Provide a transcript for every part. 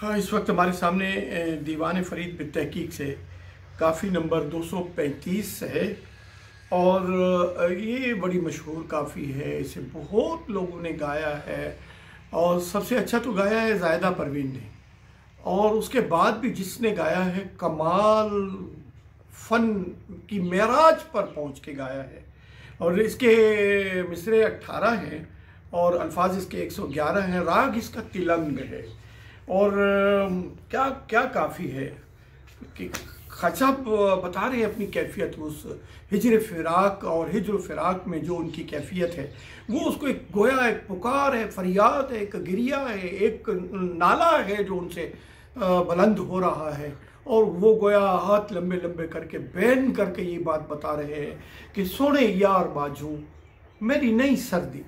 हाँ, इस वक्त हमारे सामने दीवान फरीद बित्तहकीक से काफ़ी नंबर 235 है और ये बड़ी मशहूर काफ़ी है। इसे बहुत लोगों ने गाया है और सबसे अच्छा तो गाया है ज़ायदा परवीन ने, और उसके बाद भी जिसने गाया है कमाल फ़न की मेराज पर पहुंच के गाया है। और इसके मिसरे 18 हैं और अल्फाज इसके 111 हैं। राग इसका तिलंग है और क्या क्या काफ़ी है कि ख़ाजा बता रहे हैं अपनी कैफियत उस हिजर फ़िराक और हिजर फ़िराक में जो उनकी कैफियत है, वो उसको एक गोया, एक पुकार है, फरियाद है, एक गिरिया है, एक नाला है जो उनसे बुलंद हो रहा है। और वो गोया हाथ लंबे लंबे करके बैन करके ये बात बता रहे हैं कि सोने यार बाजू मेरी नई सर्दी,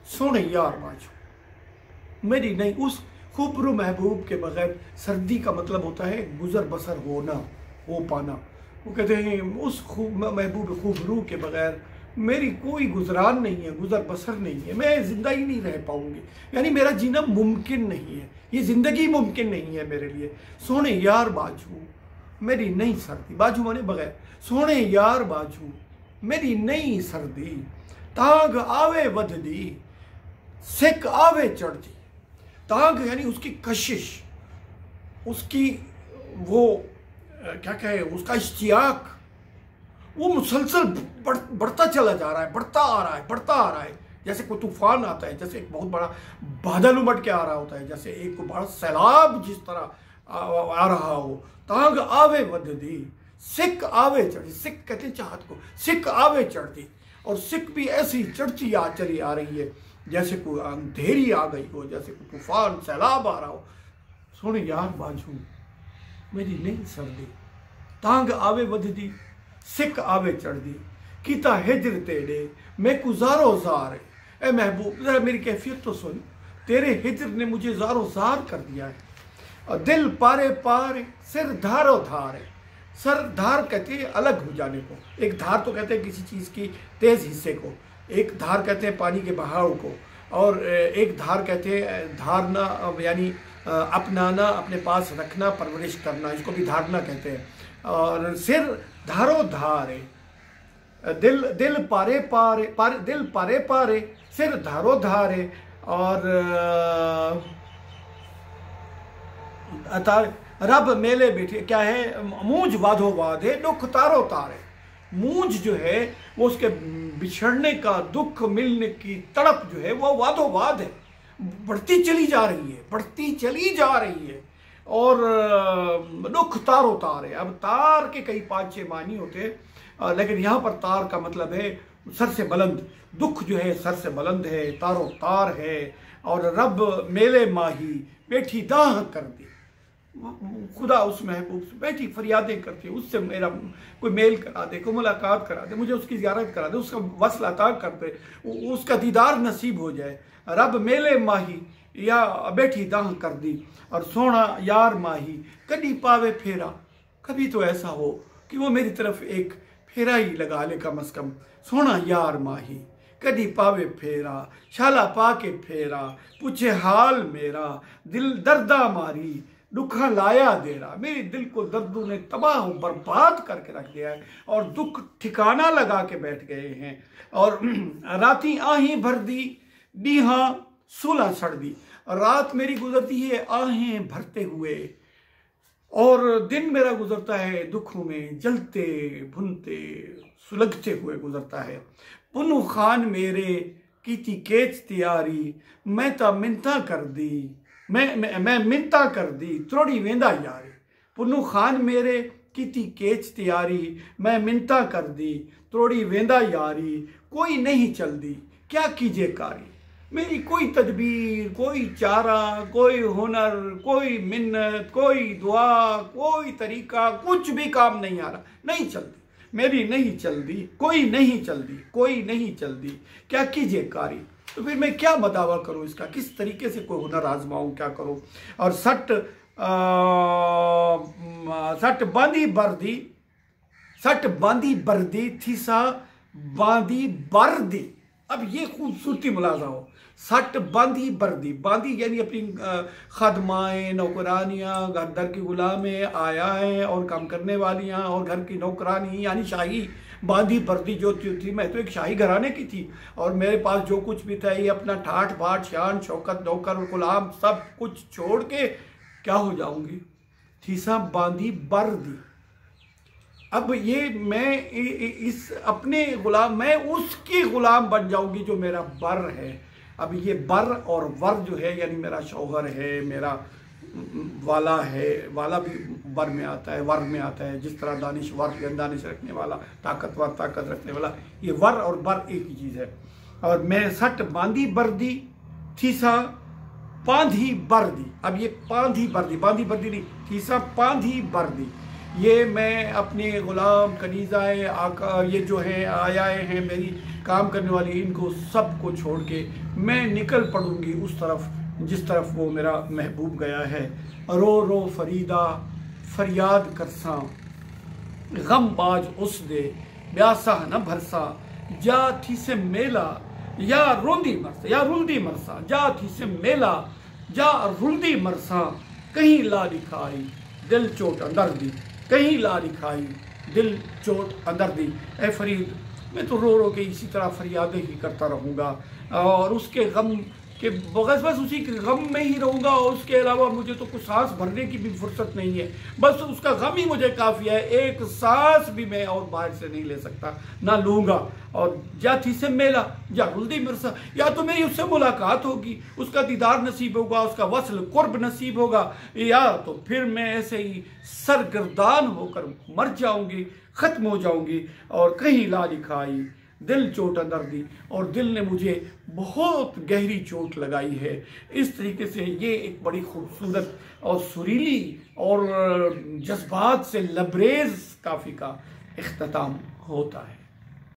सोने यार बाजू मेरी नई। उस खूबरू महबूब के बगैर सर्दी का मतलब होता है गुजर बसर होना, हो पाना। वो कहते हैं उस महबूब खूबरू के बगैर मेरी कोई गुजरान नहीं है, गुजर बसर नहीं है, मैं ज़िंदा ही नहीं रह पाऊंगी, यानी मेरा जीना मुमकिन नहीं है, ये ज़िंदगी मुमकिन नहीं है मेरे लिए। सोने यार बाजू मेरी नई सर्दी, बाजू माने बगैर, सोने यार बाजू मेरी नई सर्दी, ताग आवे वधदी सिक आवे चढ़ती। ताग यानी उसकी कशिश, उसकी वो क्या कहे, उसका इश्तियाक, वो मुसलसल बढ़ता चला जा रहा है, बढ़ता आ रहा है, बढ़ता आ रहा है। जैसे कोई तूफान आता है, जैसे एक बहुत बड़ा बादल उमड़ के आ रहा होता है, जैसे एक बड़ा सैलाब जिस तरह आ रहा हो। ताग आवे वधदी सिक आवे चढ़ती, सिक कहते हैं चाहत को, सिक आवे चढ़ती। और सिक भी ऐसी चढ़ती चली आ रही है जैसे कोई अंधेरी आ गई हो, जैसे कोई तूफान सैलाब आ रहा हो। सोने यार बाजू मेरी नई सर्दी, तांग आवे वधदी सिक आवे चढ़दी, कीता हिजर तेरे मैं गुजारो जार। ए महबूब जरा मेरी कैफियत तो सुन, तेरे हिजर ने मुझे ज़ारो ज़ार कर दिया है। और दिल पारे पारे सिर धारो धार है। सर धार कहते हैं अलग हो जाने को, एक धार तो कहते हैं किसी चीज़ की तेज़ हिस्से को, एक धार कहते हैं पानी के बहाव को, और एक धार कहते हैं धारना यानी अपनाना, अपने पास रखना, परवरिश करना, इसको भी धारना कहते हैं। और सिर धारो धार है, दिल पारे पारे दिल पारे पारे सिर धारो धार है। और रब मेले बैठे क्या है, मूंज वाधो वाद है, दुख तारो तार है। मूंज जो है वो उसके बिछड़ने का, दुख मिलने की तड़प जो है वो वादो वाद है, बढ़ती चली जा रही है, बढ़ती चली जा रही है। और दुख तारो तार है। अब तार के कई 5-6 मानी होते हैं, लेकिन यहाँ पर तार का मतलब है सर से बुलंद। दुख जो है सर से बुलंद है, तारो तार है। और रब मेले माही बैठी दाह कर दी, खुदा उस महबूब से बैठी फरियादें करती है, उससे मेरा कोई मेल करा दे, कोई मुलाकात करा दे, मुझे उसकी ज़ियारत करा दे, उसका वस्ल अता कर दे, उसका दीदार नसीब हो जाए। रब मेले माही या बैठी दाह कर दी, और सोना यार माही कभी पावे फेरा। कभी तो ऐसा हो कि वो मेरी तरफ एक फेरा ही लगा ले कम अज़ कम। सोना यार माही कदी पावे फेरा, शाला पा के फेरा, पूछे हाल मेरा, दिल दर्दा मारी दुखा लाया देरा। मेरे दिल को दर्दों ने तबाह बर्बाद करके रख दिया है और दुख ठिकाना लगा के बैठ गए हैं। और राती आहें भर दी डीहा सूला सड़ दी, रात मेरी गुजरती है आहें भरते हुए, और दिन मेरा गुजरता है दुखों में जलते भुनते सुलगते हुए गुजरता है। पुनु खान मेरे कीती केच तैयारी, मैं ता मिन्ता कर दी, मैं मिन्ता कर दी त्रोड़ी वेंदा यारी। पुनु खान मेरे कीती केच तैयारी, मैं मिन्ता कर दी त्रोड़ी वेंदा यारी। कोई नहीं चल दी क्या कीजिए कारी, मेरी कोई तदबीर, कोई चारा, कोई हुनर, कोई मिन्नत, कोई दुआ, कोई तरीका, कुछ भी काम नहीं आ रहा, नहीं चलती मेरी, नहीं चल दी, कोई नहीं चल दी, कोई नहीं चल दी, क्या कीजिए कारी। तो फिर मैं क्या बदावा करूँ इसका, किस तरीके से कोई हुनर आजमाऊँ, क्या करूँ। और सट बांधी बर्दी थी सा बांधी बर्दी। अब ये खूबसूरती मुलाजा हो, सट बांधी बर्दी, बांधी यानी अपनी खदमाएँ, नौकरानियाँ, घर की गुलामें, आयाएँ और काम करने वालियाँ और घर की नौकरानी यानी शाही बांधी बर्दी जो थी। मैं तो एक शाही घराने की थी और मेरे पास जो कुछ भी था ये अपना ठाठ बाट शान शौकत नौकर और गुलाम सब कुछ छोड़ के क्या हो जाऊंगी, थीसा बांधी बर्दी। अब ये मैं इस अपने गुलाम, मैं उसकी गुलाम बन जाऊंगी जो मेरा बर है। अब ये बर और वर जो है यानी मेरा शौहर है, मेरा वाला है, वाला भी बर में आता है, वर में आता है। जिस तरह दानिशवर दानिश रखने वाला, ताकतवर ताकत रखने वाला, ये वर और बर एक ही चीज़ है। और मैं सट बांधी बर्दी थीसा पांधी बर्दी। अब ये पांधी बर्दी, बांधी बर्दी नहीं, थीसा पांधी बर्दी, ये मैं अपने गुलाम कनीज़ाए आका ये जो हैं आयाए हैं मेरी काम करने वाली, इनको सबको छोड़ के मैं निकल पड़ूंगी उस तरफ जिस तरफ वो मेरा महबूब गया है। रो रो फरीदा फरियाद करसा, गम बाज उस दे ब्यासा न भरसा, जा थी से मेला या रुल्दी मरसा, या रुल्दी मरसा, जा थी से मेला जा रुल्दी मरसा, कहीं ला लिखाई दिल चोट अंदर दी, कहीं ला लिखाई दिल चोट अंदर दी। ए फरीद, मैं तो रो रो के इसी तरह फरियादें ही करता रहूँगा और उसके गम के बस उसी के गम में ही रहूँगा और उसके अलावा मुझे तो कुछ सांस भरने की भी फुर्सत नहीं है। बस उसका गम ही मुझे काफ़ी है, एक सांस भी मैं और बाहर से नहीं ले सकता, ना लूँगा। और जाती से मेला या रुल्दी मिर्सा, या तो मेरी उससे मुलाकात होगी, उसका दीदार नसीब होगा, उसका वसल कुर्ब नसीब होगा, या तो फिर मैं ऐसे ही सरगर्दान होकर मर जाऊँगी, ख़त्म हो जाऊँगी। और कहीं ला लिखाई दिल चोट अंदर दी, और दिल ने मुझे बहुत गहरी चोट लगाई है। इस तरीके से ये एक बड़ी खूबसूरत और सुरीली और जज्बात से लबरेज काफ़ी का इख्तिताम होता है।